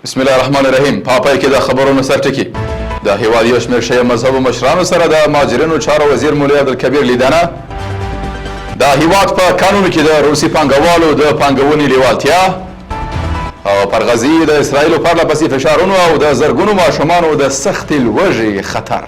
بسم الله الرحمن الرحیم. په پای کې د خبرونو سرټکي. د هیواد یو شمېر شیعه مذهبو مشرانو سره د مهاجرینو چارو وزیر مولوي عبدالکبیر لیدنه. د هیواد په قانون کې د روسي پانګوالو د پانګونې لیوالتیا او پر غزې د اسرائیلو پرله پسې فشارونو او د زرګونو ماشومانو د سختې لوږې خطر.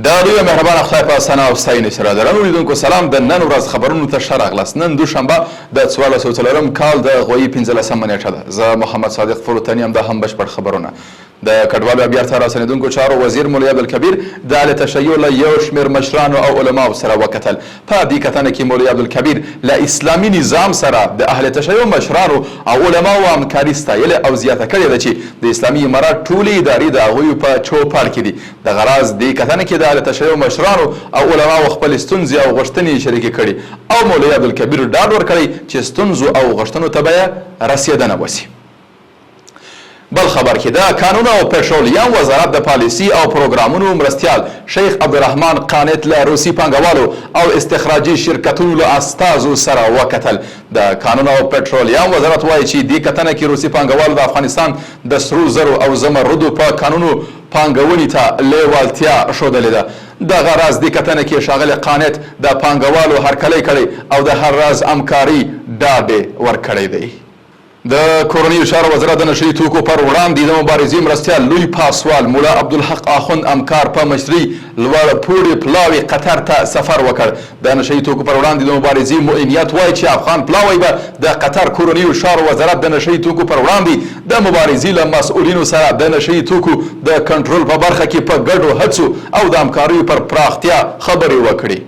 دا دوی مهربان خدای په ثنا او ستاینې سره درنو لیدونکو سلام. د نن ورځ خبرونو ته ښه راغلاست. نن دوشنبه د 1404 کال د غویي 15مه نیټه ده. زه محمد صادق فروتنی یم. دا هم بشپړ خبرونه. د کډوالو بیرته راستنېدونکو چارو وزیر مولوي عبدالکبیر د اهل تشیع له یو شمېر مشرانو او علماو سره وکتل. په دې کتنه کې مولوي عبدالکبیر له اسلامي نظام سره د اهل تشیع مشرانو او علماو همکاري ستایلې او زیاته کړې ده چې د اسلامي امارات ټولې ادارې د هغوی په چوپړ کې دي. دغه راز دې کتنه کې د اهل تشیع مشرانو او علماو خپل ستونزې او غوښتنې شریکې کړي او مولوي عبدالکبیر ډاډ ورکړی چې ستونزو او غوښتنو ته به رسېدنه وشي. بل خبر کې د قانون او پټرولیم وزارت د پالیسي او پروګرامونو مرستیال شیخ عبدالرحمن قانت له روسي پانګوالو او استخراجي شرکتونو له استازو سره وکتل. د قانون او پټرولیم وزارت وایي چې دې کتنه کې روسي پانګوالو د افغانستان د سرو زرو او زمردو په قانونو پانګونې ته لیوالتیا ښودلې ده. دغه راز دې کتنه کې ښاغلی قانت د پانګوالو هرکلی کړی او د هر راز همکاري ډاډ ورکړی دی. د کورنیو چارو وزارت د نشهیي توکو پر وړاندې د مبارزې مرستیال لوی پاسوال مولا عبدالحق آخوند همکار په مشرۍ لوړ پوړي پلاوي قطر ته سفر وکړ. د نشهیي توکو پر وړاندې د مبارزې معینیت وایي چې افغان پلاوی به د قطر کورنیو چارو وزارت د نشهیي توکو پر وړاندې د مبارزې له مسؤلینو سره د نشهیي توکو د کنټرول په برخه کې په ګډو هڅو او د همکاریو پر پراختیا خبرې وکړي.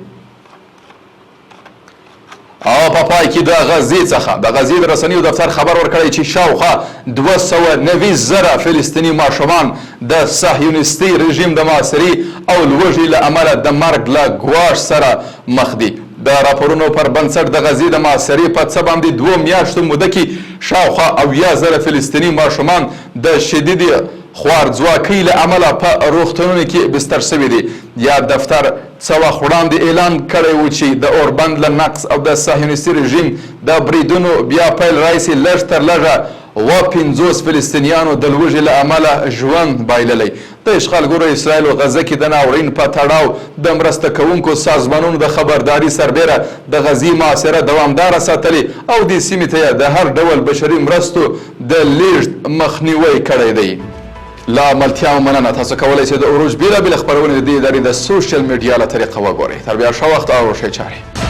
او په پای کې د غزې څخه د غزې د رسنیو دفتر خبر ورکړی چې شاوخوا 290,000 فلسطیني ماشومان د صهیونیستي رژیم د محاصرې او لوږې له امله د مرګ له ګواښ سره مخ دي. د راپورونو پر بنسټ د غزې د محاصرې په څه باندې 2 میاشتو موده کې شاوخوا 80,000 فلسطیني ماشومان د شدیدې خوارځواکۍ له امله په روغتونونو کې بستر شوي دي. یا دفتر څه وخت وړاندې اعلان کړی و چې د اوربند له نقص او د صهیونیستي رژیم د بریدونو بیا پیل راهیسې لږ تر لږه 50 فلسطینیانو د لوږې له امله ژوند بایللی. د اشغالګرو اسرائیلو غزه کې د ناورین په تړاو د مرسته کوونکو سازمانونو د خبرداري سربیره د غزې محاصره دوامداره ساتلې او دې سیمې ته د هر ډول بشري مرستو د لیږد مخنیوی کړی دی. لا ملتیا مننه. تاسو کولی شئ د عروج بېلابېلې خپرونې د دې ادارې د سوشل میډیا له طریقه وګورئ. تر بیا ښه وخت او ښې چارې.